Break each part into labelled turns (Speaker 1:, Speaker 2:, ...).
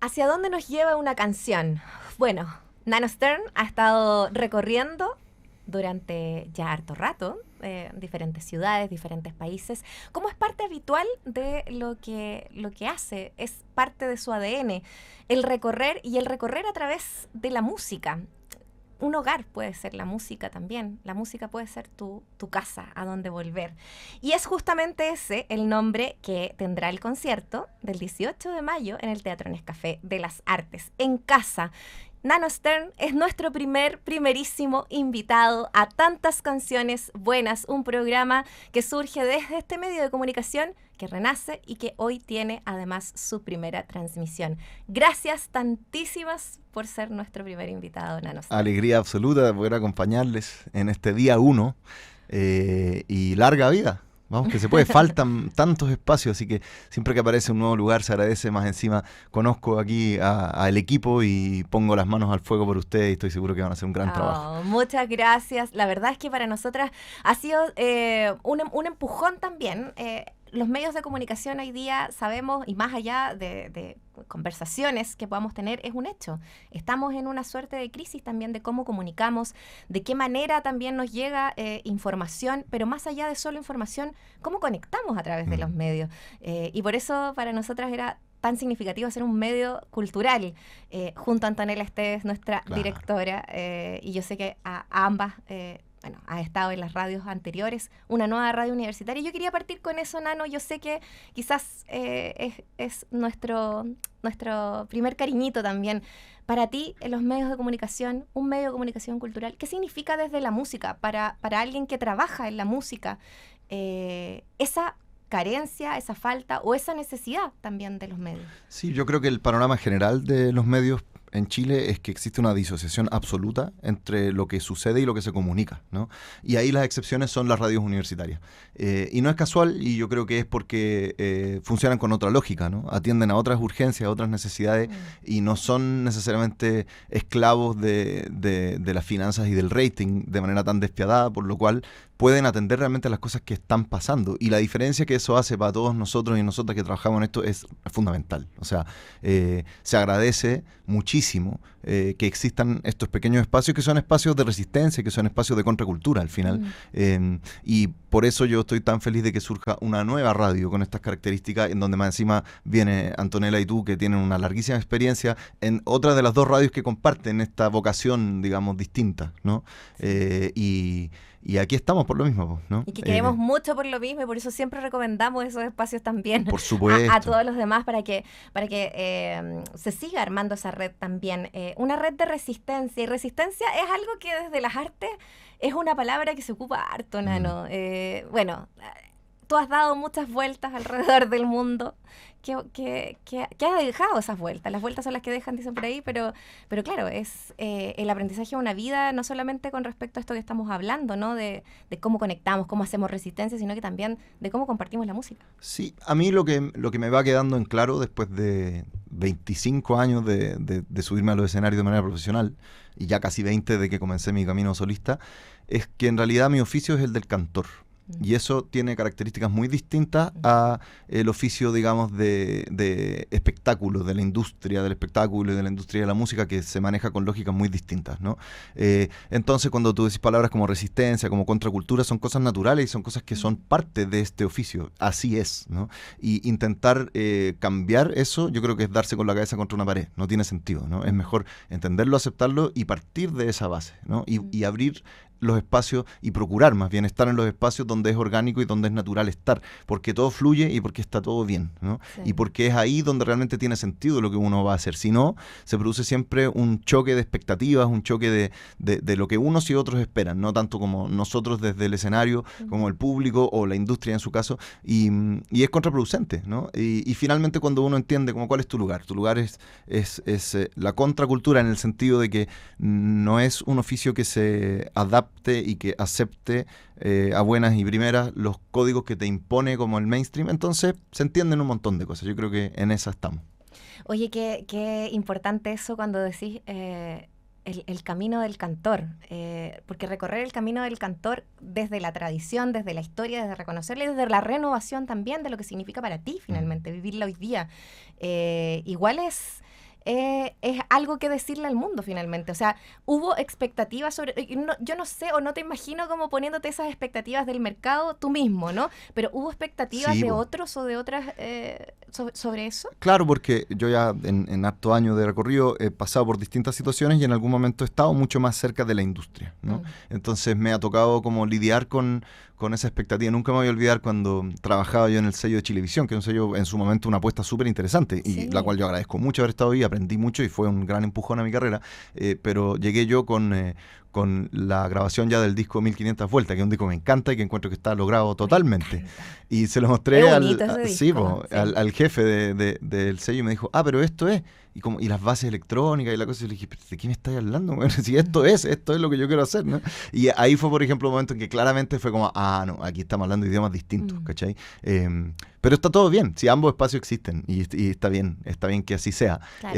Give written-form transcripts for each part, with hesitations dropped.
Speaker 1: ¿Hacia dónde nos lleva una canción? Bueno, Nano Stern ha estado recorriendo durante ya harto rato diferentes ciudades, diferentes países, como es parte habitual de lo que hace, es parte de su ADN, el recorrer a través de la música. Un hogar puede ser la música también. La música puede ser tu casa, a donde volver. Y es justamente ese el nombre que tendrá el concierto del 18 de mayo en el Teatro Nescafé de las Artes, en casa. Nano Stern es nuestro primerísimo invitado a Tantas Canciones Buenas, un programa que surge desde este medio de comunicación que renace y que hoy tiene además su primera transmisión. Gracias tantísimas por ser nuestro primer invitado, Nano Stern.
Speaker 2: Alegría absoluta de poder acompañarles en este día 1 y larga vida. Vamos que se puede, faltan tantos espacios, así que siempre que aparece un nuevo lugar se agradece. Más encima conozco aquí al equipo y pongo las manos al fuego por ustedes y estoy seguro que van a hacer un gran trabajo.
Speaker 1: Muchas gracias. La verdad es que para nosotras ha sido un empujón también. Los medios de comunicación hoy día sabemos, y más allá de conversaciones que podamos tener, es un hecho. Estamos en una suerte de crisis también de cómo comunicamos, de qué manera también nos llega información, pero más allá de solo información, cómo conectamos a través de los medios. Y por eso para nosotras era tan significativo ser un medio cultural. Junto a Antonella Esteves, nuestra directora, y yo sé que a ambas... ha estado en las radios anteriores, una nueva radio universitaria. Yo quería partir con eso, Nano. Yo sé que quizás es nuestro primer cariñito también. Para ti, en los medios de comunicación, un medio de comunicación cultural, ¿qué significa desde la música? Para alguien que trabaja en la música, esa carencia, esa falta o esa necesidad también de los medios.
Speaker 2: Sí, yo creo que el panorama general de los medios en Chile es que existe una disociación absoluta entre lo que sucede y lo que se comunica, ¿no? Y ahí las excepciones son las radios universitarias. Y no es casual, y yo creo que es porque funcionan con otra lógica, ¿no? Atienden a otras urgencias, a otras necesidades, y no son necesariamente esclavos de las finanzas y del rating de manera tan despiadada, por lo cual pueden atender realmente a las cosas que están pasando. Y la diferencia que eso hace para todos nosotros y nosotras que trabajamos en esto es fundamental. O sea, se agradece muchísimo que existan estos pequeños espacios que son espacios de resistencia, que son espacios de contracultura al final. Y por eso yo estoy tan feliz de que surja una nueva radio con estas características, en donde más encima viene Antonella y tú, que tienen una larguísima experiencia en otra de las dos radios que comparten esta vocación, digamos, distinta, ¿no? Y aquí estamos por lo mismo, ¿no?
Speaker 1: Y que queremos mucho por lo mismo, y por eso siempre recomendamos esos espacios también
Speaker 2: por supuesto.
Speaker 1: a todos los demás para que se siga armando esa red también. Una red de resistencia. Y resistencia es algo que desde las artes es una palabra que se ocupa harto, Nano. Bueno, tú has dado muchas vueltas alrededor del mundo. ¿Qué ha dejado esas vueltas? Las vueltas son las que dejan, dicen por ahí, pero claro, es el aprendizaje de una vida, no solamente con respecto a esto que estamos hablando, ¿no? De cómo conectamos, cómo hacemos resistencia, sino que también de cómo compartimos la música.
Speaker 2: Sí, a mí lo que me va quedando en claro después de 25 años de subirme a los escenarios de manera profesional, y ya casi 20 de que comencé mi camino solista, es que en realidad mi oficio es el del cantor. Y eso tiene características muy distintas a el oficio, digamos, de espectáculo, de la industria del espectáculo y de la industria de la música, que se maneja con lógicas muy distintas, ¿no? Entonces, cuando tú decís palabras como resistencia, como contracultura, son cosas naturales y son cosas que son parte de este oficio. Así es, ¿no? Y intentar cambiar eso, yo creo que es darse con la cabeza contra una pared. No tiene sentido, ¿no? Es mejor entenderlo, aceptarlo y partir de esa base, ¿no? Y abrir los espacios y procurar más bien estar en los espacios donde es orgánico y donde es natural estar, porque todo fluye y porque está todo bien, ¿no? Sí. Y porque es ahí donde realmente tiene sentido lo que uno va a hacer. Si no, se produce siempre un choque de expectativas, un choque de lo que unos y otros esperan, no tanto como nosotros desde el escenario, como el público o la industria en su caso, y es contraproducente, ¿no? Y finalmente cuando uno entiende como cuál es tu lugar es la contracultura, en el sentido de que no es un oficio que se adapte y que acepte a buenas y primeras los códigos que te impone como el mainstream, entonces se entienden un montón de cosas. Yo creo que en esa estamos.
Speaker 1: Oye, qué importante eso cuando decís el camino del cantor, porque recorrer el camino del cantor desde la tradición, desde la historia, desde reconocerle, desde la renovación también de lo que significa para ti finalmente, vivirla hoy día, igual es es algo que decirle al mundo finalmente. O sea, hubo expectativas sobre... yo no sé o no te imagino como poniéndote esas expectativas del mercado tú mismo, ¿no? Pero hubo expectativas
Speaker 2: Sí,
Speaker 1: de
Speaker 2: po.
Speaker 1: otros o de otras sobre eso.
Speaker 2: Claro, porque yo ya en harto años de recorrido he pasado por distintas situaciones y en algún momento he estado mucho más cerca de la industria, ¿no? Entonces me ha tocado como lidiar con esa expectativa. Nunca me voy a olvidar cuando trabajaba yo en el sello de Chilevisión, que es un sello en su momento una apuesta súper interesante y
Speaker 1: Sí.
Speaker 2: la cual yo agradezco mucho haber estado ahí, aprendí mucho y fue un gran empujón a mi carrera, pero llegué yo con la grabación ya del disco 1500 vueltas, que es un disco que me encanta y que encuentro que está logrado totalmente. Y se lo mostré
Speaker 1: Es bonito ese
Speaker 2: sí,
Speaker 1: disco, sí.
Speaker 2: al jefe del sello y me dijo, pero esto es. Y las bases electrónicas y la cosa, y le dije, ¿de qué me estás hablando? Bueno, si esto es lo que yo quiero hacer, ¿no? Y ahí fue, por ejemplo, un momento en que claramente fue como, no, aquí estamos hablando de idiomas distintos, ¿cachai? Pero está todo bien, si ambos espacios existen y está bien que así sea.
Speaker 1: Claro.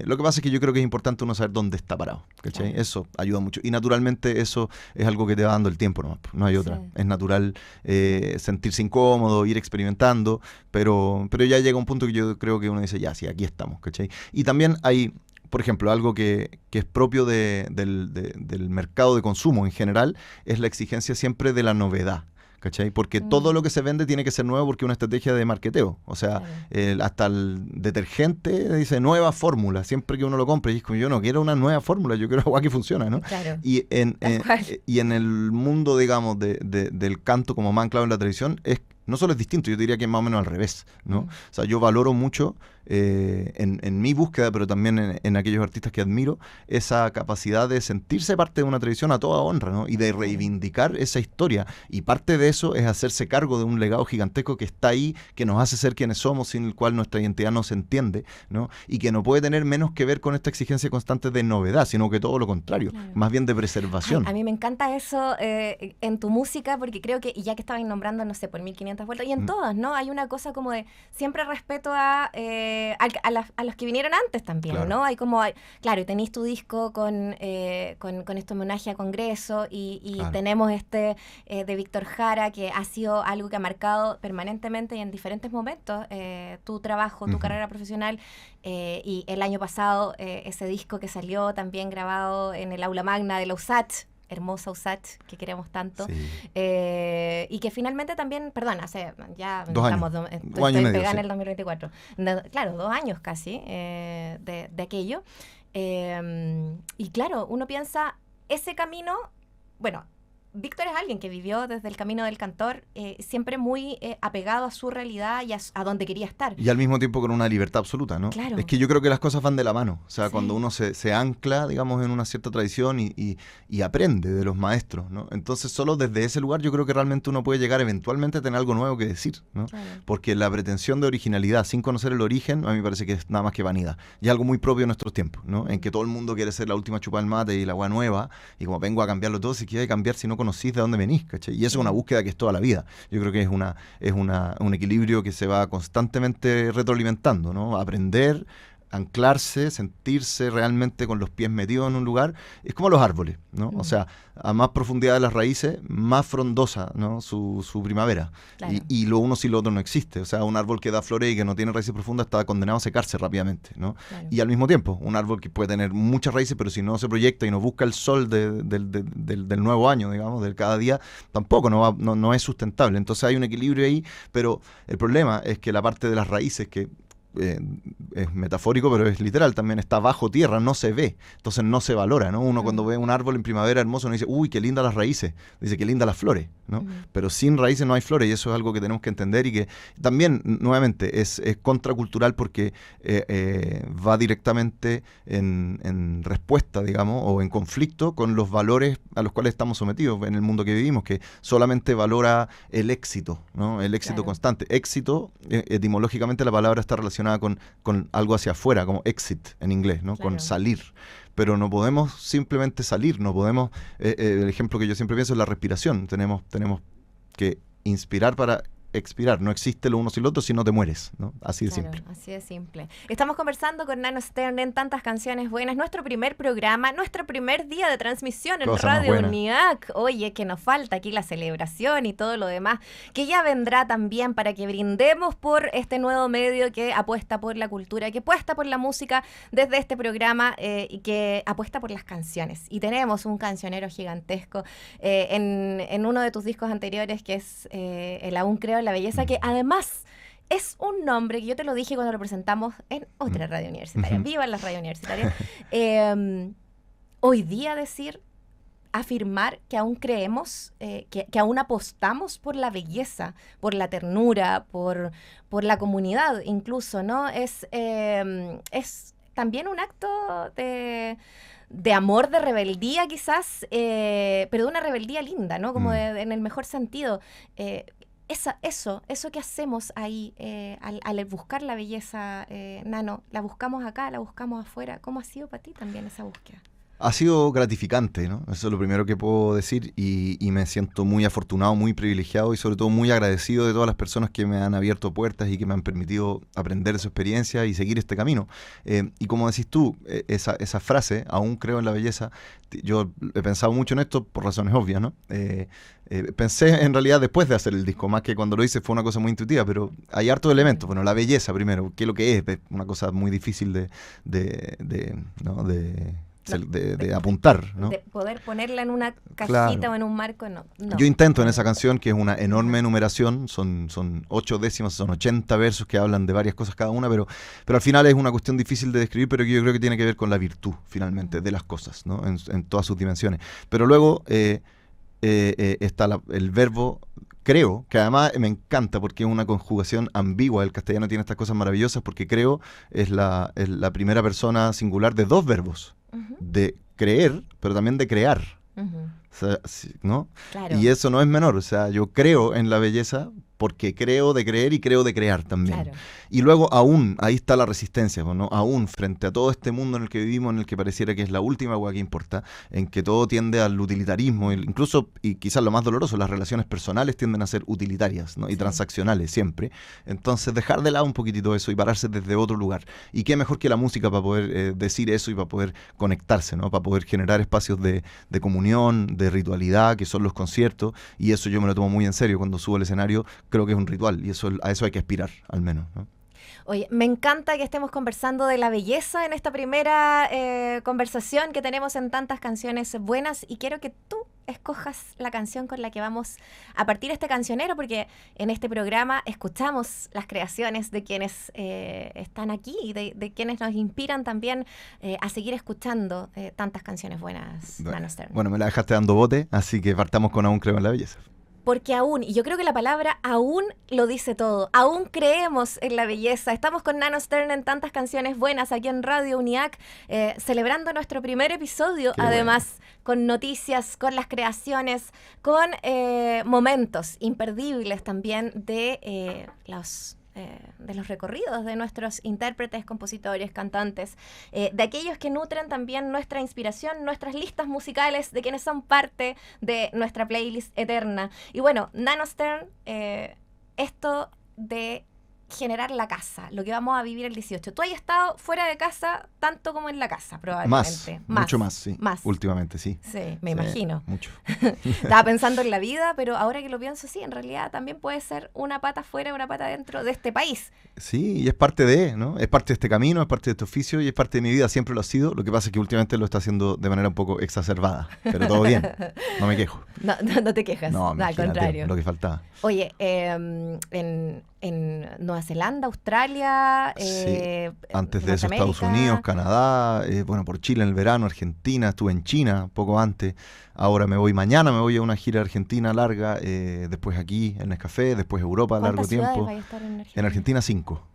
Speaker 2: Lo que pasa es que yo creo que es importante uno saber dónde está parado, ¿cachai? Claro. Eso ayuda mucho. Y naturalmente eso es algo que te va dando el tiempo nomás, no hay otra. Sí. Es natural sentirse incómodo, ir experimentando, pero ya llega un punto que yo creo que uno dice, ya, sí, aquí estamos, ¿cachai? Y también hay, por ejemplo, algo que es propio del mercado de consumo en general, es la exigencia siempre de la novedad. ¿Cachai? Porque todo lo que se vende tiene que ser nuevo porque es una estrategia de marketeo. O sea, hasta el detergente dice nueva fórmula, siempre que uno lo compre. Y es como, yo no quiero una nueva fórmula, yo quiero agua que funciona, ¿no?
Speaker 1: Claro.
Speaker 2: Y en el mundo, digamos, del canto como más anclado en la televisión, no solo es distinto, yo diría que es más o menos al revés, ¿no? O sea, yo valoro mucho en mi búsqueda, pero también en aquellos artistas que admiro, esa capacidad de sentirse parte de una tradición a toda honra, ¿no? Y de reivindicar esa historia. Y parte de eso es hacerse cargo de un legado gigantesco que está ahí, que nos hace ser quienes somos, sin el cual nuestra identidad no se entiende, ¿no? Y que no puede tener menos que ver con esta exigencia constante de novedad, sino que todo lo contrario, más bien de preservación.
Speaker 1: Ay, a mí me encanta eso en tu música, porque creo que, y ya que estaban nombrando, no sé, por 1500 vueltas, y en todas, ¿no? Hay una cosa como de siempre respeto a los que vinieron antes también, claro. ¿no? Hay como, claro, y tenéis tu disco con este homenaje a Congreso, y claro. tenemos de Víctor Jara, que ha sido algo que ha marcado permanentemente y en diferentes momentos tu trabajo, tu carrera profesional, y el año pasado ese disco que salió también grabado en el aula magna de la USACH, hermosa USACH, que queremos tanto, sí. Y que finalmente también, perdón, hace ya
Speaker 2: 2 años.
Speaker 1: Estoy pegada en el 2024. Claro, 2 años casi de aquello. Y claro, uno piensa, ese camino, bueno, Víctor es alguien que vivió desde el camino del cantor, siempre muy apegado a su realidad y a donde quería estar.
Speaker 2: Y al mismo tiempo con una libertad absoluta, ¿no?
Speaker 1: Claro.
Speaker 2: Es que yo creo que las cosas van de la mano. O sea, sí. Cuando uno se ancla, digamos, en una cierta tradición y aprende de los maestros, ¿no? Entonces, solo desde ese lugar yo creo que realmente uno puede llegar eventualmente a tener algo nuevo que decir, ¿no? Claro. Porque la pretensión de originalidad sin conocer el origen, a mí me parece que es nada más que vanidad. Y es algo muy propio de nuestros tiempos, ¿no? En que todo el mundo quiere ser la última chupa del mate y la agua nueva, y como vengo a cambiarlo todo, si quiere cambiar si no conocís de dónde venís, ¿cachai? Y eso es una búsqueda que es toda la vida. Yo creo que es un equilibrio que se va constantemente retroalimentando, ¿no? Aprender, anclarse, sentirse realmente con los pies metidos en un lugar, es como los árboles, ¿no? O sea, a más profundidad de las raíces, más frondosa, ¿no? su primavera. Claro. Y lo uno sin lo otro no existe. O sea, un árbol que da flores y que no tiene raíces profundas está condenado a secarse rápidamente, ¿no? Claro. Y al mismo tiempo, un árbol que puede tener muchas raíces, pero si no se proyecta y no busca el sol del nuevo año, digamos, del cada día, tampoco no es sustentable. Entonces hay un equilibrio ahí, pero el problema es que la parte de las raíces que es metafórico, pero es literal, también está bajo tierra, no se ve, entonces no se valora, ¿no? Uno cuando ve un árbol en primavera hermoso, uno dice, uy, qué lindas las raíces, dice, qué lindas las flores, ¿no? Pero sin raíces no hay flores, y eso es algo que tenemos que entender y que también, nuevamente, es contracultural porque va directamente en respuesta, digamos, o en conflicto con los valores a los cuales estamos sometidos en el mundo que vivimos, que solamente valora el éxito, ¿no? El éxito claro. constante. Éxito, etimológicamente la palabra está relacionada con algo hacia afuera, como exit en inglés, ¿no? Claro. Con salir. Pero no podemos simplemente salir, no podemos... el ejemplo que yo siempre pienso es la respiración. Tenemos que inspirar para expirar. No existe lo uno sin lo otro si no te mueres, ¿no? Así de simple.
Speaker 1: Así de simple. Estamos conversando con Nano Stern en Tantas Canciones Buenas, nuestro primer programa, nuestro primer día de transmisión en Radio UNIAC. Oye, que nos falta aquí la celebración y todo lo demás, que ya vendrá también para que brindemos por este nuevo medio que apuesta por la cultura, que apuesta por la música desde este programa y que apuesta por las canciones. Y tenemos un cancionero gigantesco en uno de tus discos anteriores, que es El Aún Creo en la Belleza, que además es un nombre que yo te lo dije cuando lo presentamos en otra radio universitaria. ¡Viva las radio universitarias! Hoy día afirmar que aún creemos, que aún apostamos por la belleza, por la ternura, por la comunidad incluso, ¿no? Es también un acto de amor, de rebeldía quizás, pero de una rebeldía linda, ¿no? Como en el mejor sentido. Eso que hacemos ahí al buscar la belleza, Nano, ¿la buscamos acá, la buscamos afuera? ¿Cómo ha sido para ti también esa búsqueda?
Speaker 2: Ha sido gratificante, ¿no? Eso es lo primero que puedo decir y me siento muy afortunado, muy privilegiado y sobre todo muy agradecido de todas las personas que me han abierto puertas y que me han permitido aprender de su experiencia y seguir este camino. Y como decís tú, esa frase, aún creo en la belleza, yo he pensado mucho en esto por razones obvias, ¿no? Pensé en realidad después de hacer el disco, más que cuando lo hice fue una cosa muy intuitiva, pero hay hartos elementos. Bueno, la belleza primero, ¿qué es lo que es? Una cosa muy difícil de apuntar, ¿no?
Speaker 1: De poder ponerla en una cajita o en un marco, no.
Speaker 2: Yo intento en esa canción, que es una enorme enumeración, son 8 décimas, son 80 versos que hablan de varias cosas cada una, pero al final es una cuestión difícil de describir, pero que yo creo que tiene que ver con la virtud, finalmente, de las cosas, ¿no? En todas sus dimensiones. Pero luego está el verbo creo, que además me encanta porque es una conjugación ambigua. El castellano tiene estas cosas maravillosas porque creo es la primera persona singular de dos verbos. De creer, pero también de crear. O sea, ¿no?
Speaker 1: Claro.
Speaker 2: Y eso no es menor. O sea, yo creo en la belleza porque creo de creer y creo de crear también. Claro. Y luego aún, ahí está la resistencia, ¿no? Aún frente a todo este mundo en el que vivimos, en el que pareciera que es la última hueá que importa, en que todo tiende al utilitarismo, incluso, y quizás lo más doloroso, las relaciones personales tienden a ser utilitarias, ¿no? Y transaccionales siempre. Entonces dejar de lado un poquitito eso y pararse desde otro lugar. Y qué mejor que la música para poder decir eso y para poder conectarse, ¿no? Para poder generar espacios de comunión, de ritualidad, que son los conciertos, y eso yo me lo tomo muy en serio cuando subo al escenario. Creo que es un ritual y a eso hay que aspirar, al menos, ¿no?
Speaker 1: Oye, me encanta que estemos conversando de la belleza en esta primera conversación que tenemos en Tantas Canciones Buenas, y quiero que tú escojas la canción con la que vamos a partir este cancionero, porque en este programa escuchamos las creaciones de quienes están aquí y de quienes nos inspiran también a seguir escuchando tantas canciones buenas, Nano Stern.
Speaker 2: Bueno, me la dejaste dando bote, así que partamos con Aún Creo en la Belleza.
Speaker 1: Porque aún, y yo creo que la palabra aún lo dice todo, aún creemos en la belleza. Estamos con Nano Stern en Tantas Canciones Buenas aquí en Radio UNIAC, celebrando nuestro primer episodio, además, con noticias, con las creaciones, con momentos imperdibles también de los recorridos de nuestros intérpretes, compositores, cantantes, de aquellos que nutren también nuestra inspiración, nuestras listas musicales, de quienes son parte de nuestra playlist eterna. Y bueno, Nano Stern, esto de generar la casa, lo que vamos a vivir el 18. Tú has estado fuera de casa tanto como en la casa, probablemente.
Speaker 2: Mucho más, sí. Últimamente, sí.
Speaker 1: Sí, me imagino.
Speaker 2: Mucho.
Speaker 1: Estaba pensando en la vida, pero ahora que lo pienso, sí, en realidad también puede ser una pata fuera, una pata dentro de este país.
Speaker 2: Sí, y es parte ¿no? Es parte de este camino, es parte de este oficio y es parte de mi vida, siempre lo ha sido. Lo que pasa es que últimamente lo está haciendo de manera un poco exacerbada, pero todo bien, no me quejo.
Speaker 1: No te quejas,
Speaker 2: no,
Speaker 1: al contrario.
Speaker 2: Lo que faltaba.
Speaker 1: Oye, en Nueva Zelanda, Australia,
Speaker 2: sí. Antes de eso Estados Unidos, Canadá, por Chile en el verano, Argentina, estuve en China poco antes, ahora mañana me voy a una gira argentina larga, después aquí en Nescafé, después Europa largo tiempo.
Speaker 1: ¿Cuántas ciudades vais a estar en Argentina?
Speaker 2: En Argentina 5.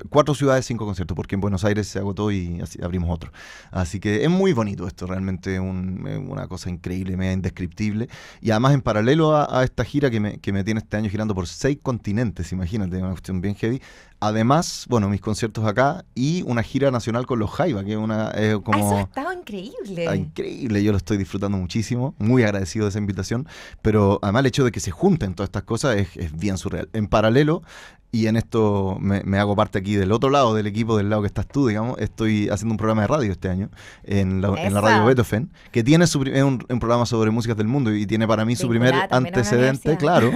Speaker 2: 4 ciudades, 5 conciertos, porque en Buenos Aires se agotó y así abrimos otro. Así que es muy bonito esto, realmente una cosa increíble, media indescriptible. Y además en paralelo a esta gira que me tiene este año girando por 6 continentes, imagínate, una cuestión bien heavy, Además, bueno, mis conciertos acá y una gira nacional con los Jaiba, que es
Speaker 1: Eso ha
Speaker 2: como...
Speaker 1: estado increíble.
Speaker 2: Increíble, yo lo estoy disfrutando muchísimo, muy agradecido de esa invitación, pero además el hecho de que se junten todas estas cosas es bien surreal. En paralelo, y en esto me hago parte aquí del otro lado del equipo, del lado que estás tú, digamos, estoy haciendo un programa de radio este año en la radio Beethoven, que tiene es un programa sobre músicas del mundo y tiene para mí su primer antecedente, claro,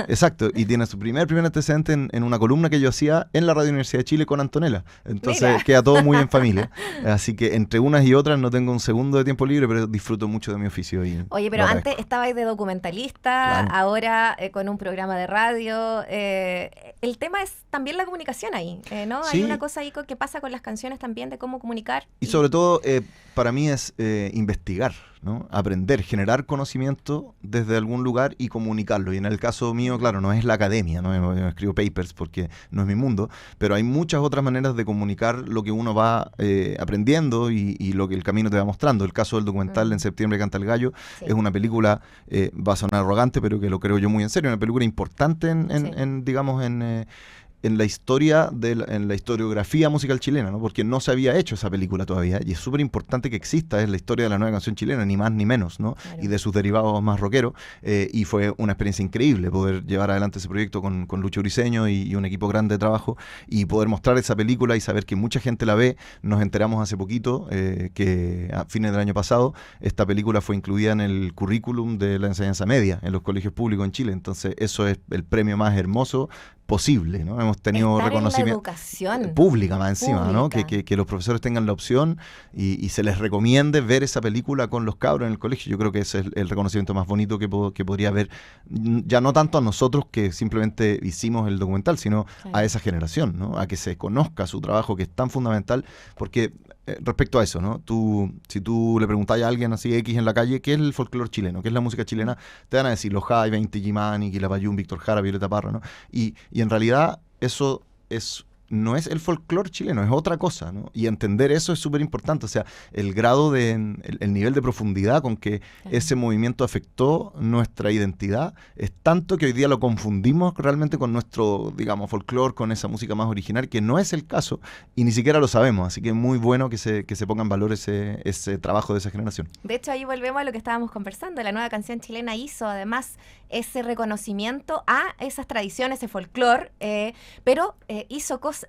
Speaker 2: exacto, y tiene su primer antecedente en una columna que yo hacía en la Radio Universidad de Chile con Antonella. Entonces queda todo muy en familia. Así que entre unas y otras no tengo un segundo de tiempo libre, pero disfruto mucho de mi oficio.
Speaker 1: Oye, pero antes estabais de documentalista, claro. Ahora con un programa de radio. El tema es también la comunicación ahí, ¿no? Sí. Hay una cosa ahí que pasa con las canciones también de cómo comunicar.
Speaker 2: Y sobre todo, para mí es investigar, ¿no? Aprender, generar conocimiento desde algún lugar y comunicarlo. Y en el caso mío, claro, no es la academia, ¿no? Yo no escribo papers porque no es mi mundo, pero hay muchas otras maneras de comunicar lo que uno va aprendiendo y lo que el camino te va mostrando. El caso del documental En septiembre canta el gallo, sí. Es una película, va a sonar arrogante, pero que lo creo yo muy en serio, una película importante en la historia, en la historiografía musical chilena, ¿no? Porque no se había hecho esa película todavía y es súper importante que exista, es la historia de la nueva canción chilena, ni más ni menos, ¿no? Claro. Y de sus derivados más rockeros, y fue una experiencia increíble poder llevar adelante ese proyecto con Lucho Briceño y un equipo grande de trabajo y poder mostrar esa película y saber que mucha gente la ve. Nos enteramos hace poquito que a fines del año pasado esta película fue incluida en el currículum de la enseñanza media en los colegios públicos en Chile, entonces eso es el premio más hermoso posible, ¿no? Hemos tenido
Speaker 1: estar
Speaker 2: reconocimiento pública más encima, ¿no? Que los profesores tengan la opción y se les recomiende ver esa película con los cabros en el colegio. Yo creo que ese es el reconocimiento más bonito que podría haber, ya no tanto a nosotros que simplemente hicimos el documental, sino a esa generación, ¿no? A que se conozca su trabajo, que es tan fundamental, porque respecto a eso, ¿no? Si tú le preguntas a alguien así X en la calle, ¿qué es el folclore chileno? ¿Qué es la música chilena? Te van a decir los Jaiba, Inti Illimani, Quilapayún, Víctor Jara, Violeta Parra, ¿no? Y en realidad eso no es el folclore chileno, es otra cosa, ¿no? Y entender eso es súper importante, o sea, el grado el nivel de profundidad con que ese movimiento afectó nuestra identidad es tanto que hoy día lo confundimos realmente con nuestro, digamos, folclore, con esa música más original, que no es el caso y ni siquiera lo sabemos, así que es muy bueno que se ponga en valor ese trabajo de esa generación.
Speaker 1: De hecho, ahí volvemos a lo que estábamos conversando, la nueva canción chilena hizo además ese reconocimiento a esas tradiciones, ese folclore, pero hizo cosas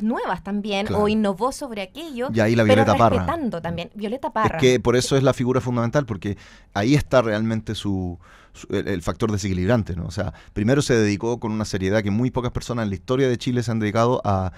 Speaker 1: nuevas también, claro. O innovó sobre aquello,
Speaker 2: y ahí la Violeta
Speaker 1: pero respetando
Speaker 2: Parra.
Speaker 1: También. Violeta Parra.
Speaker 2: Es que por eso es la figura fundamental, porque ahí está realmente el factor desequilibrante, ¿no? O sea, primero se dedicó con una seriedad que muy pocas personas en la historia de Chile se han dedicado a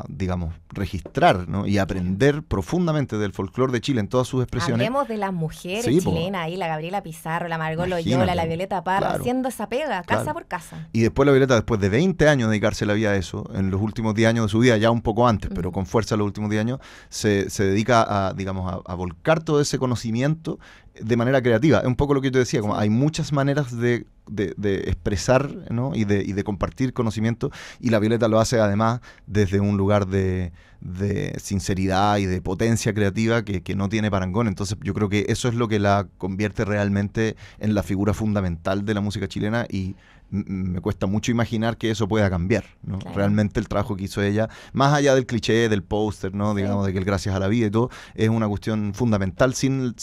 Speaker 2: digamos, registrar, ¿no? Y aprender profundamente del folclore de Chile en todas sus expresiones.
Speaker 1: Hablemos de las mujeres chilenas ahí, la Gabriela Pizarro, la Margot Loyola, la Violeta Parra, claro, haciendo esa pega, casa por casa.
Speaker 2: Y después la Violeta, después de 20 años dedicarse la vida a eso, en los últimos 10 años de su vida, ya un poco antes, pero con fuerza los últimos 10 años, se dedica a volcar todo ese conocimiento de manera creativa. Es un poco lo que yo te decía, como hay muchas maneras de expresar, ¿no? y de compartir conocimiento, y la Violeta lo hace además desde un lugar de sinceridad y de potencia creativa que no tiene parangón. Entonces yo creo que eso es lo que la convierte realmente en la figura fundamental de la música chilena, y me cuesta mucho imaginar que eso pueda cambiar, ¿no? Claro. Realmente el trabajo que hizo ella, más allá del cliché, del póster, ¿no? Digamos, de que el gracias a la vida y todo, es una cuestión fundamental. Sin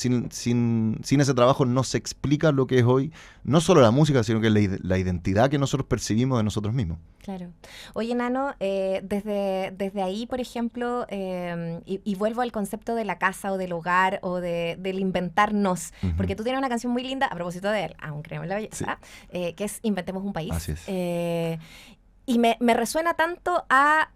Speaker 2: ese trabajo no se explica lo que es hoy, no solo la música, sino que la identidad que nosotros percibimos de nosotros mismos.
Speaker 1: Claro. Oye, Nano, desde ahí, por ejemplo, y vuelvo al concepto de la casa o del hogar o del inventarnos, porque tú tienes una canción muy linda, a propósito de él, aún creemos en la belleza, que es Inventemos un país.
Speaker 2: Así es.
Speaker 1: Y me resuena tanto a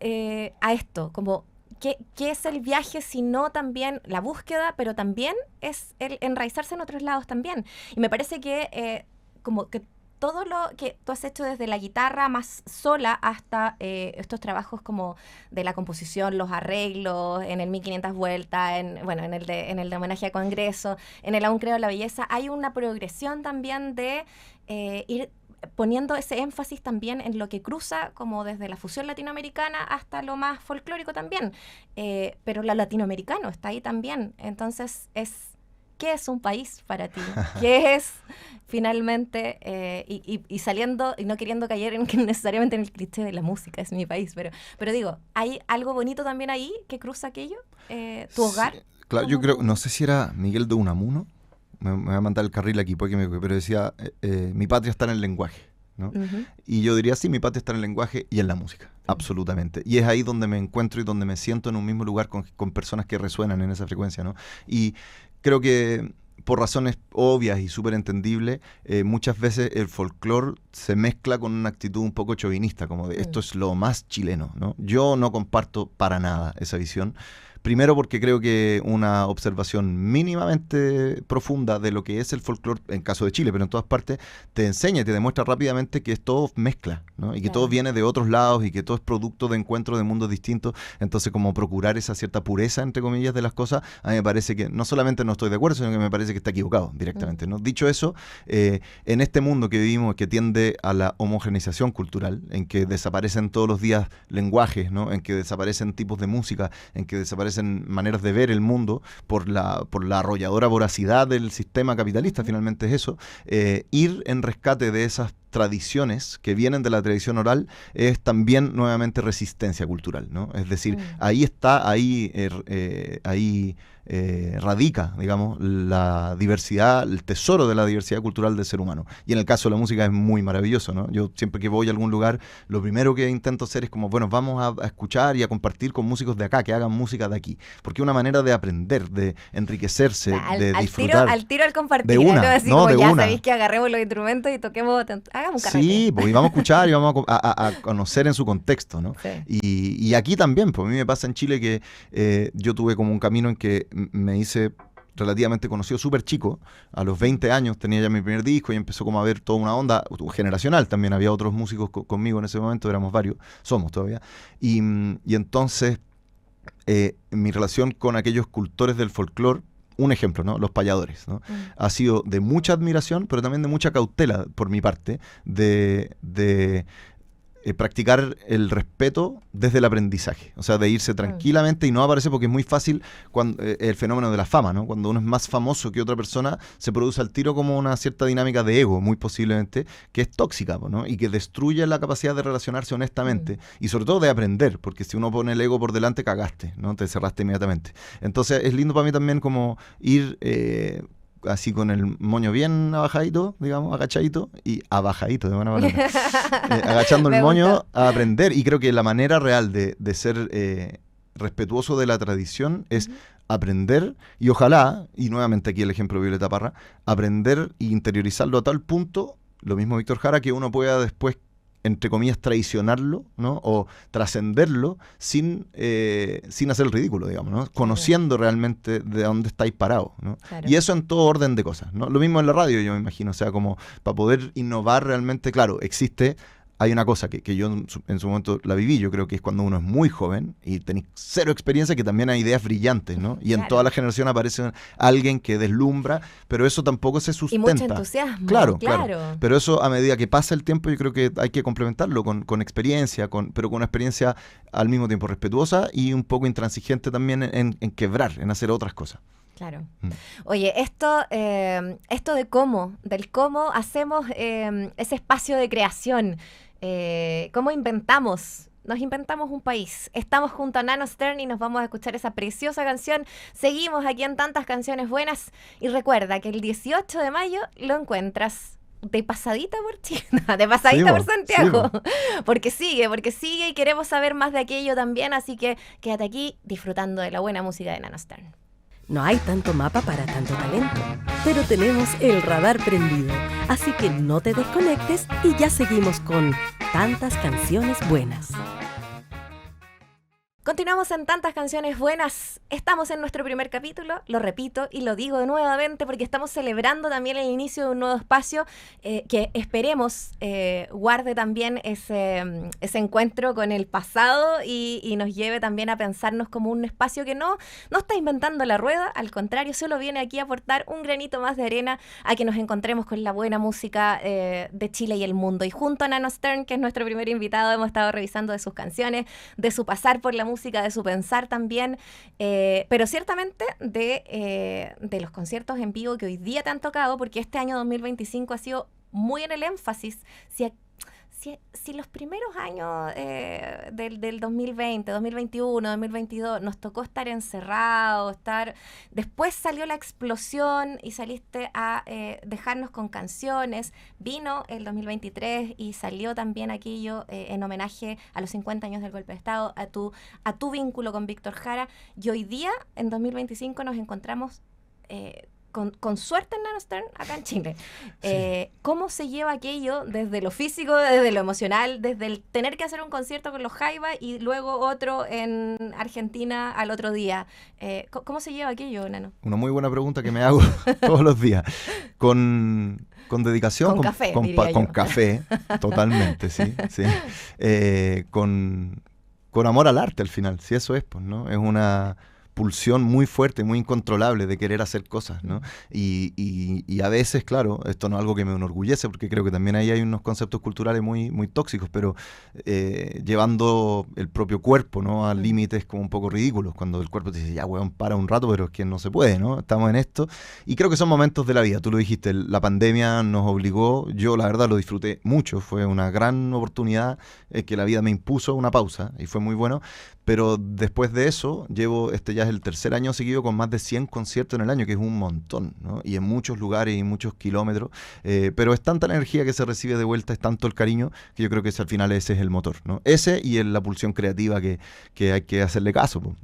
Speaker 1: esto, como ¿qué es el viaje sino también la búsqueda, pero también es el enraizarse en otros lados también? Y me parece que como que todo lo que tú has hecho desde la guitarra más sola hasta estos trabajos como de la composición, los arreglos, en el 1500 vueltas, en el de homenaje a Congreso, en el Aún creo en la belleza, hay una progresión también de ir poniendo ese énfasis también en lo que cruza como desde la fusión latinoamericana hasta lo más folclórico también, pero lo latinoamericano está ahí también, entonces es ¿qué es un país para ti? ¿Qué es finalmente, y saliendo y no queriendo caer necesariamente en el cliché de la música, es mi país, pero digo, ¿hay algo bonito también ahí que cruza aquello? ¿Tu hogar?
Speaker 2: Sí, claro, yo creo, no sé si era Miguel de Unamuno, me voy a mandar el carril aquí, pero decía, mi patria está en el lenguaje, ¿no?
Speaker 1: Uh-huh.
Speaker 2: Y yo diría, sí, mi patria está en el lenguaje y en la música, absolutamente. Y es ahí donde me encuentro y donde me siento en un mismo lugar con personas que resuenan en esa frecuencia, ¿no? Y creo que por razones obvias y súper entendibles, muchas veces el folclore se mezcla con una actitud un poco chauvinista, como de esto es lo más chileno, ¿no? Yo no comparto para nada esa visión. Primero porque creo que una observación mínimamente profunda de lo que es el folclore, en caso de Chile, pero en todas partes, te enseña y te demuestra rápidamente que todo mezcla, ¿no? Y que todo viene de otros lados y que todo es producto de encuentros de mundos distintos. Entonces, como procurar esa cierta pureza, entre comillas, de las cosas, a mí me parece que no solamente no estoy de acuerdo, sino que me parece que está equivocado directamente, ¿no? Dicho eso, en este mundo que vivimos, que tiende a la homogeneización cultural, en que desaparecen todos los días lenguajes, ¿no? En que desaparecen tipos de música, en que desaparecen maneras de ver el mundo por la arrolladora voracidad del sistema capitalista, finalmente es eso, ir en rescate de esas tradiciones que vienen de la tradición oral es también nuevamente resistencia cultural, ¿no? Es decir, ahí está, ahí radica, digamos, la diversidad, el tesoro de la diversidad cultural del ser humano. Y en el caso de la música es muy maravilloso, ¿no? Yo siempre que voy a algún lugar, lo primero que intento hacer es como, bueno, vamos a escuchar y a compartir con músicos de acá, que hagan música de aquí. Porque es una manera de aprender, de enriquecerse, de disfrutar.
Speaker 1: Al tiro al compartir.
Speaker 2: De una,
Speaker 1: así
Speaker 2: no,
Speaker 1: como
Speaker 2: de
Speaker 1: ya
Speaker 2: una.
Speaker 1: sabéis que agarremos los instrumentos y toquemos, hagamos un carrete.
Speaker 2: Sí, pues y vamos a escuchar y vamos a conocer en su contexto, ¿no?
Speaker 1: Sí.
Speaker 2: Y aquí también, pues a mí me pasa en Chile que yo tuve como un camino en que me hice relativamente conocido súper chico. A los 20 años tenía ya mi primer disco y empezó como a ver toda una onda generacional. También había otros músicos conmigo en ese momento, éramos varios, somos todavía. Y entonces mi relación con aquellos cultores del folclore, un ejemplo, ¿no? Los payadores, ¿no? Ha sido de mucha admiración, pero también de mucha cautela por mi parte, de practicar el respeto desde el aprendizaje, o sea, de irse tranquilamente y no aparecer, porque es muy fácil cuando, el fenómeno de la fama, ¿no? Cuando uno es más famoso que otra persona, se produce al tiro como una cierta dinámica de ego, muy posiblemente, que es tóxica, ¿no? Y que destruye la capacidad de relacionarse honestamente y sobre todo de aprender, porque si uno pone el ego por delante, cagaste, ¿no? Te cerraste inmediatamente. Entonces es lindo para mí también como ir así con el moño bien abajadito, digamos, agachadito y abajadito, de buena manera. Agachando el moño a aprender. Y creo que la manera real de ser respetuoso de la tradición es aprender y ojalá, y nuevamente aquí el ejemplo de Violeta Parra, aprender e interiorizarlo a tal punto, lo mismo Víctor Jara, que uno pueda después, entre comillas, traicionarlo, ¿no? O trascenderlo sin hacer el ridículo, digamos, ¿no? Conociendo realmente de dónde estáis parados, ¿no? Claro. Y eso en todo orden de cosas, ¿no? Lo mismo en la radio, yo me imagino, o sea, como para poder innovar realmente, claro, hay una cosa que yo en su momento la viví, yo creo que es cuando uno es muy joven y tenéis cero experiencia, que también hay ideas brillantes, ¿no? Y en toda la generación aparece alguien que deslumbra, pero eso tampoco se sustenta.
Speaker 1: Y mucho entusiasmo.
Speaker 2: Claro. Pero eso, a medida que pasa el tiempo, yo creo que hay que complementarlo con experiencia, pero con una experiencia al mismo tiempo respetuosa y un poco intransigente también en quebrar, en hacer otras cosas.
Speaker 1: Claro. Oye, esto del cómo hacemos ese espacio de creación, cómo nos inventamos un país. Estamos junto a Nano Stern y nos vamos a escuchar esa preciosa canción. Seguimos aquí en Tantas Canciones Buenas y recuerda que el 18 de mayo lo encuentras de pasadita por Chile, de pasadita por Santiago, porque sigue y queremos saber más de aquello también, así que quédate aquí disfrutando de la buena música de Nano Stern.
Speaker 3: No hay tanto mapa para tanto talento, pero tenemos el radar prendido, así que no te desconectes y ya seguimos con Tantas Canciones Buenas.
Speaker 1: Continuamos en Tantas Canciones Buenas. Estamos en nuestro primer capítulo, lo repito y lo digo nuevamente porque estamos celebrando también el inicio de un nuevo espacio que esperemos guarde también ese encuentro con el pasado y nos lleve también a pensarnos como un espacio que no está inventando la rueda, al contrario, solo viene aquí a aportar un granito más de arena a que nos encontremos con la buena música de Chile y el mundo. Y junto a Nano Stern, que es nuestro primer invitado, hemos estado revisando de sus canciones, de su pasar por la música música, de su pensar también, pero ciertamente de los conciertos en vivo que hoy día te han tocado, porque este año 2025 ha sido muy en el énfasis. Si los primeros años del 2020, 2021, 2022 nos tocó estar encerrados, después salió la explosión y saliste a dejarnos con canciones, vino el 2023 y salió también aquello en homenaje a los 50 años del golpe de Estado, a tu vínculo con Víctor Jara, y hoy día, en 2025, nos encontramos con suerte en Nanostern acá en Chile. ¿Cómo se lleva aquello desde lo físico, desde lo emocional, desde el tener que hacer un concierto con los Jaiba y luego otro en Argentina al otro día? ¿Cómo se lleva aquello, Nano?
Speaker 2: Una muy buena pregunta que me hago todos los días. Con dedicación,
Speaker 1: con café,
Speaker 2: con café, totalmente, sí. Con amor al arte al final, si eso es, pues, ¿no? Es una pulsión muy fuerte, muy incontrolable de querer hacer cosas, ¿no? Y a veces, claro, esto no es algo que me enorgullece, porque creo que también ahí hay unos conceptos culturales muy, muy tóxicos, pero llevando el propio cuerpo, ¿no?, a límites como un poco ridículos, cuando el cuerpo te dice, ya, weón, para un rato, pero es que no se puede, ¿no? Estamos en esto, y creo que son momentos de la vida. Tú lo dijiste, la pandemia nos obligó, yo la verdad lo disfruté mucho, fue una gran oportunidad que la vida me impuso una pausa, y fue muy bueno, pero después de eso, ya es el tercer año seguido con más de 100 conciertos en el año, que es un montón, ¿no? Y en muchos lugares y muchos kilómetros, pero es tanta la energía que se recibe de vuelta, es tanto el cariño, que yo creo que al final ese es el motor, ¿no? Ese y la pulsión creativa que hay que hacerle caso, po.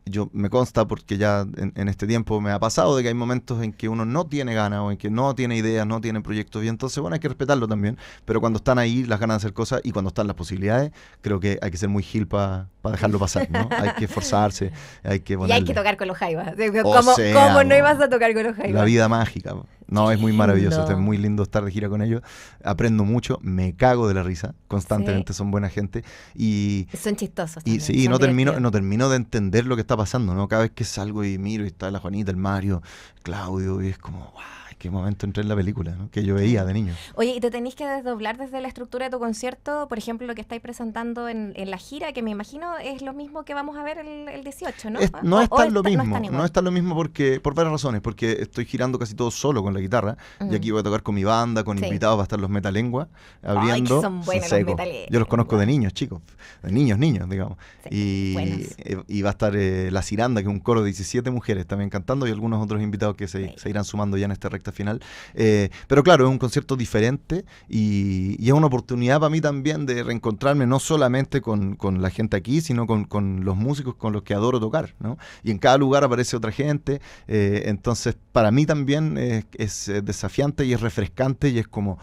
Speaker 2: Yo me consta, porque ya en este tiempo me ha pasado, de que hay momentos en que uno no tiene ganas o en que no tiene ideas, no tiene proyectos, y entonces, bueno, hay que respetarlo también, pero cuando están ahí las ganas de hacer cosas y cuando están las posibilidades, creo que hay que ser muy gil para dejarlo pasar, ¿no? Hay que esforzarse, hay que ponerle.
Speaker 1: Y hay que tocar con los Jaivas.
Speaker 2: sea,
Speaker 1: ¿Cómo no ibas a tocar con los Jaivas?
Speaker 2: La vida mágica, po. No, es muy maravilloso,
Speaker 1: No.
Speaker 2: es muy lindo estar de gira con ellos, aprendo mucho, me cago de la risa, constantemente, son buena gente, y
Speaker 1: son chistosos
Speaker 2: y
Speaker 1: también,
Speaker 2: sí,
Speaker 1: son divertidos.
Speaker 2: no termino de entender lo que está pasando, ¿no? Cada vez que salgo y miro y está la Juanita, el Mario, Claudio, y es como, ¡guau! Qué momento entré en la película, ¿no?, que yo veía de niño.
Speaker 1: Oye, ¿y te tenés que desdoblar desde la estructura de tu concierto? Por ejemplo, lo que estáis presentando en la gira, que me imagino es lo mismo que vamos a ver el 18, ¿no?
Speaker 2: No es tan lo mismo,
Speaker 1: no es tan igual.
Speaker 2: no es tan lo mismo por varias razones, porque estoy girando casi todo solo con la guitarra, y aquí voy a tocar con mi banda, con
Speaker 1: Sí.
Speaker 2: invitados, va a estar los Metalengua abriendo.
Speaker 1: Ay, que son buenos los
Speaker 2: secos.
Speaker 1: Metalengua.
Speaker 2: Yo los conozco de niños, chicos, de niños, digamos.
Speaker 1: Sí, buenos.
Speaker 2: Y va a estar La Ciranda, que es un coro de 17 mujeres también cantando, y algunos otros invitados que se irán sumando ya en esta recta final. Pero claro, es un concierto diferente y es una oportunidad para mí también de reencontrarme no solamente con la gente aquí, sino con los músicos con los que adoro tocar, ¿no? Y en cada lugar aparece otra gente, entonces para mí también es desafiante y es refrescante y es como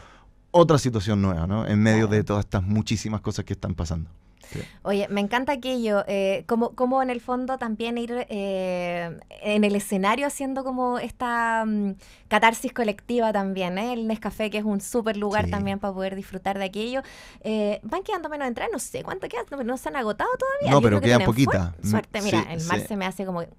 Speaker 2: otra situación nueva, ¿no?, en medio de todas estas muchísimas cosas que están pasando. Sí.
Speaker 1: Oye, me encanta aquello, como en el fondo también ir en el escenario haciendo como esta catarsis colectiva también, ¿eh? El Nescafé, que es un súper lugar también para poder disfrutar de aquello. Van quedando menos entradas, no sé cuánto quedan, no se han agotado todavía.
Speaker 2: No,
Speaker 1: Yo
Speaker 2: pero
Speaker 1: creo que
Speaker 2: quedan
Speaker 1: tienen
Speaker 2: poquitas.
Speaker 1: Suerte, mira,
Speaker 2: Sí,
Speaker 1: el
Speaker 2: sí.
Speaker 1: mar se me hace como ya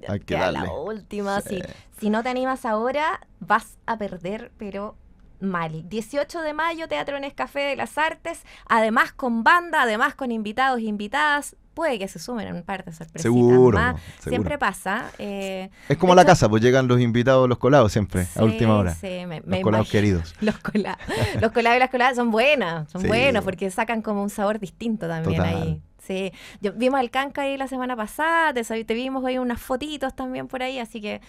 Speaker 2: Hay que
Speaker 1: queda
Speaker 2: darle.
Speaker 1: la última.
Speaker 2: Sí.
Speaker 1: Si no te animas ahora, vas a perder, pero mal. 18 de mayo, Teatro Nescafé de las Artes, además con banda, además con invitados e invitadas. Puede que se sumen un par de sorpresitas
Speaker 2: Seguro,
Speaker 1: más.
Speaker 2: seguro.
Speaker 1: Siempre pasa.
Speaker 2: Es como
Speaker 1: de
Speaker 2: la
Speaker 1: hecho,
Speaker 2: casa, pues llegan los invitados, los colados siempre, a última hora.
Speaker 1: Sí, me
Speaker 2: Los colados
Speaker 1: imagino.
Speaker 2: queridos.
Speaker 1: Los colados y las coladas son buenas,
Speaker 2: Sí.
Speaker 1: buenos porque sacan como un sabor distinto también
Speaker 2: Total.
Speaker 1: ahí. Sí, vimos al Canca ahí la semana pasada, te vimos ahí unas fotitos también por ahí, así que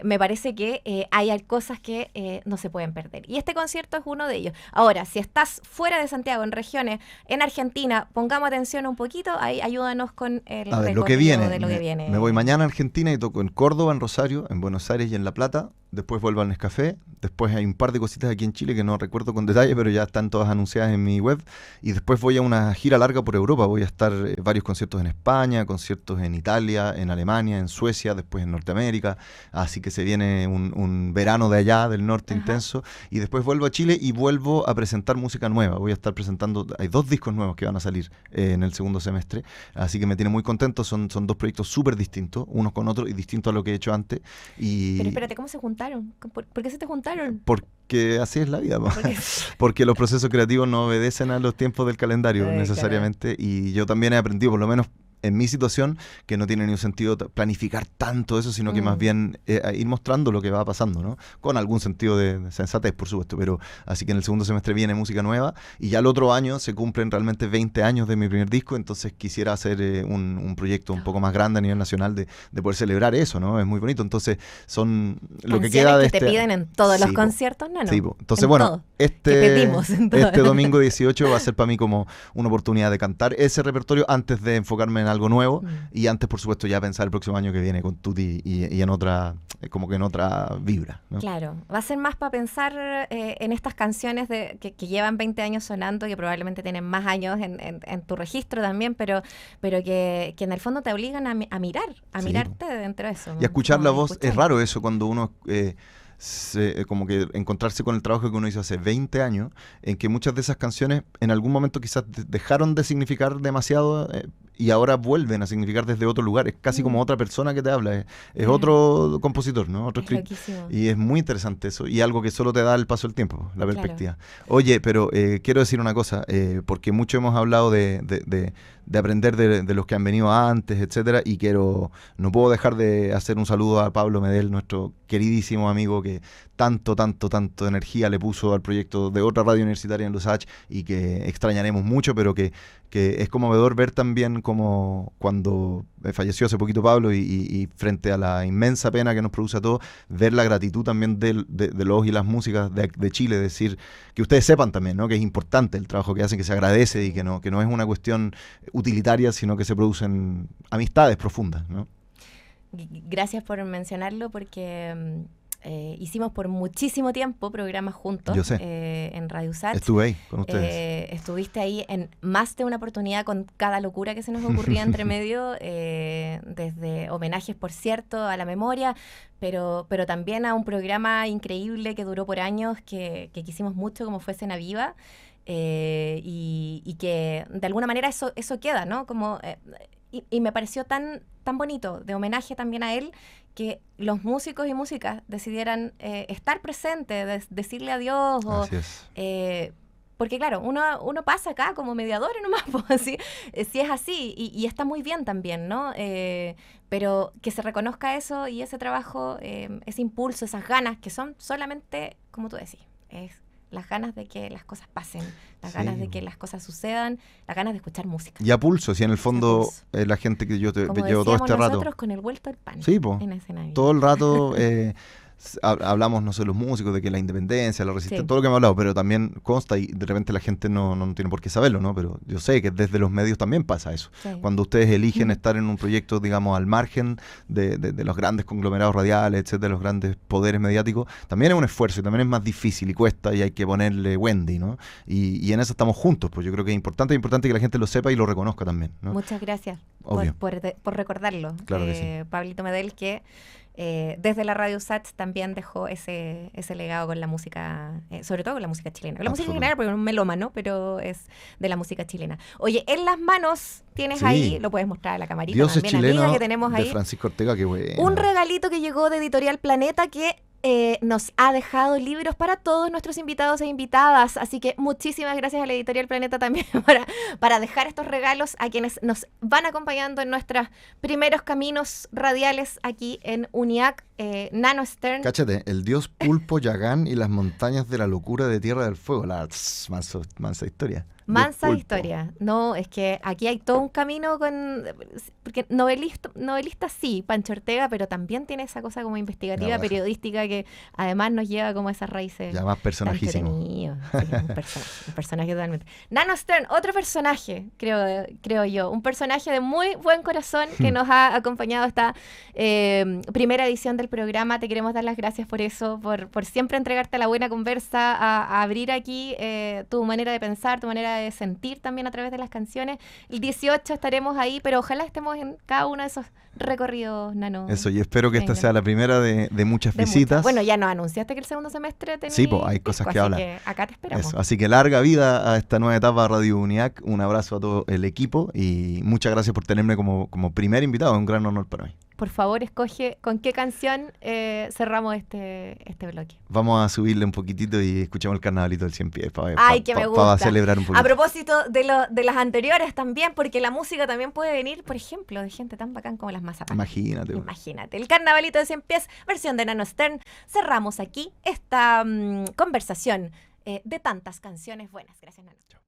Speaker 1: me parece que hay cosas que no se pueden perder. Y este concierto es uno de ellos. Ahora, si estás fuera de Santiago, en regiones, en Argentina, pongamos atención un poquito, ahí ayúdanos con el
Speaker 2: A ver, lo
Speaker 1: recorrido
Speaker 2: que viene.
Speaker 1: de lo que viene.
Speaker 2: Me voy mañana a Argentina y toco en Córdoba, en Rosario, en Buenos Aires y en La Plata. Después vuelvo al Nescafé. Después hay un par de cositas aquí en Chile que no recuerdo con detalle, pero ya están todas anunciadas en mi web. Y después voy a una gira larga por Europa. Voy a estar varios conciertos en España, conciertos en Italia, en Alemania, en Suecia, después en Norteamérica. Así que se viene un verano de allá, del norte, intenso. Y después vuelvo a Chile y vuelvo a presentar música nueva. Voy a estar presentando, hay 2 discos nuevos que van a salir en el segundo semestre. Así que me tiene muy contento. Son 2 proyectos súper distintos, unos con otros, y distintos a lo que he hecho antes.
Speaker 1: Pero espérate, ¿cómo se juntaron? ¿Por qué se te juntaron?
Speaker 2: Porque así es la vida, po.
Speaker 1: Porque-
Speaker 2: Porque los procesos creativos no obedecen a los tiempos del calendario
Speaker 1: Ay,
Speaker 2: necesariamente, y yo también he aprendido, por lo menos en mi situación, que no tiene ningún sentido planificar tanto eso, sino que más bien ir mostrando lo que va pasando, ¿no? Con algún sentido de sensatez, por supuesto, pero así que en el segundo semestre viene música nueva, y ya el otro año se cumplen realmente 20 años de mi primer disco, entonces quisiera hacer un proyecto un poco más grande a nivel nacional de poder celebrar eso, ¿no? Es muy bonito, entonces son lo que queda de
Speaker 1: que te piden en todos los conciertos, ¿no?
Speaker 2: Sí, entonces, bueno,
Speaker 1: todo. Este
Speaker 2: domingo 18 va a ser para mí como una oportunidad de cantar ese repertorio antes de enfocarme en algo nuevo y antes, por supuesto, ya pensar el próximo año que viene con Tuti y en otra, como que en otra vibra, ¿no?
Speaker 1: Claro, va a ser más para pensar en estas canciones que llevan 20 años sonando, que probablemente tienen más años en tu registro también, pero que en el fondo te obligan a mirarte dentro de eso.
Speaker 2: Y a escuchar la voz,
Speaker 1: escuchar.
Speaker 2: es raro eso cuando uno... como que encontrarse con el trabajo que uno hizo hace 20 años, en que muchas de esas canciones en algún momento quizás dejaron de significar demasiado y ahora vuelven a significar desde otro lugar. Es casi como otra persona que te habla, es otro compositor, ¿no? Otro escritor. Y es muy interesante eso, y algo que solo te da el paso del tiempo, la perspectiva. Oye, pero quiero decir una cosa, porque mucho hemos hablado de aprender de los que han venido antes, etcétera, y no puedo dejar de hacer un saludo a Pablo Medel, nuestro queridísimo amigo que tanto energía le puso al proyecto de otra radio universitaria en Lusach y que extrañaremos mucho, pero que es conmovedor ver también como cuando falleció hace poquito Pablo y frente a la inmensa pena que nos produce a todos, ver la gratitud también de los y las músicas de Chile, decir que ustedes sepan también, ¿no? Que es importante el trabajo que hacen, que se agradece y que no es una cuestión utilitaria, sino que se producen amistades profundas, ¿no?
Speaker 1: Gracias por mencionarlo, porque hicimos por muchísimo tiempo programas juntos.
Speaker 2: Yo sé.
Speaker 1: En Radio USACH.
Speaker 2: Estuve ahí con ustedes.
Speaker 1: Estuviste ahí en más de una oportunidad con cada locura que se nos ocurría entre medio, desde homenajes, por cierto, a la memoria, pero también a un programa increíble que duró por años, que quisimos mucho, como fue Cena Viva, y que de alguna manera eso queda, ¿no? Como... Y me pareció tan bonito, de homenaje también a él, que los músicos y músicas decidieran estar presentes, decirle adiós.
Speaker 2: Así es.
Speaker 1: Porque claro, uno pasa acá como mediador nomás, pues, si es así, y está muy bien también, ¿no? Pero que se reconozca eso y ese trabajo, ese impulso, esas ganas, que son solamente, como tú decís, es las ganas de que las cosas pasen, las ganas de que las cosas sucedan, las ganas de escuchar música.
Speaker 2: Y a pulso, si en el fondo la gente que yo llevo todo este rato...
Speaker 1: nosotros con el vuelto al pan.
Speaker 2: Sí, po.
Speaker 1: En escenario.
Speaker 2: Todo el rato hablamos, no sé, los músicos, de que la independencia, la resistencia, todo lo que hemos hablado, pero también consta, y de repente la gente no tiene por qué saberlo, ¿no? Pero yo sé que desde los medios también pasa eso. Sí. Cuando ustedes eligen estar en un proyecto, digamos, al margen de los grandes conglomerados radiales, etcétera, de los grandes poderes mediáticos, también es un esfuerzo y también es más difícil y cuesta y hay que ponerle Wendy, ¿no? Y en eso estamos juntos, pues yo creo que es importante que la gente lo sepa y lo reconozca también, ¿no?
Speaker 1: Muchas gracias por recordarlo.
Speaker 2: Claro que sí.
Speaker 1: Pablito Medel, que desde la Radio USACH también dejó ese legado con la música, sobre todo con la música chilena. Con la música en general, porque es un melómano, pero es de la música chilena. Oye, en las manos tienes ahí, lo puedes mostrar a la camarita.
Speaker 2: Dioses
Speaker 1: también,
Speaker 2: chilenos
Speaker 1: amiga, que tenemos ahí.
Speaker 2: De Francisco Ortega, qué bueno.
Speaker 1: Un regalito que llegó de Editorial Planeta que nos ha dejado libros para todos nuestros invitados e invitadas, así que muchísimas gracias a la Editorial Planeta también para dejar estos regalos a quienes nos van acompañando en nuestros primeros caminos radiales aquí en UNIAC. Nano Stern.
Speaker 2: Cáchate, el dios pulpo Yagán y las montañas de la locura de Tierra del Fuego, la mansa historia.
Speaker 1: Mansa historia. No, es que aquí hay todo un camino porque novelista sí, Pancho Ortega, pero también tiene esa cosa como investigativa, periodística, que además nos lleva como a esas raíces.
Speaker 2: Ya más personajísimo.
Speaker 1: Sí, un personaje totalmente. Nano Stern, otro personaje, creo yo. Un personaje de muy buen corazón que nos ha acompañado esta primera edición del programa. Te queremos dar las gracias por eso, por siempre entregarte a la buena conversa, a abrir aquí tu manera de pensar, tu manera de sentir también a través de las canciones. El 18 estaremos ahí, pero ojalá estemos en cada uno de esos recorridos, Nano.
Speaker 2: Eso, y espero que esta sea la primera de muchas visitas.
Speaker 1: Bueno, ya nos anunciaste que el segundo semestre tenés...
Speaker 2: Sí, pues hay cosas que hablar.
Speaker 1: Así que acá te esperamos.
Speaker 2: Eso, así que larga vida a esta nueva etapa de Radio UNIAC. Un abrazo a todo el equipo y muchas gracias por tenerme como primer invitado. Es un gran honor para mí.
Speaker 1: por favor, escoge con qué canción cerramos este bloque.
Speaker 2: Vamos a subirle un poquitito y escuchamos el carnavalito del 100 pies
Speaker 1: Que me gusta.
Speaker 2: para celebrar un poquito.
Speaker 1: A propósito de las anteriores también, porque la música también puede venir, por ejemplo, de gente tan bacán como las Mazapanes.
Speaker 2: Imagínate.
Speaker 1: Imagínate. El carnavalito de 100 pies, versión de Nano Stern. Cerramos aquí esta conversación de tantas canciones buenas. Gracias, Nano.
Speaker 2: Chao.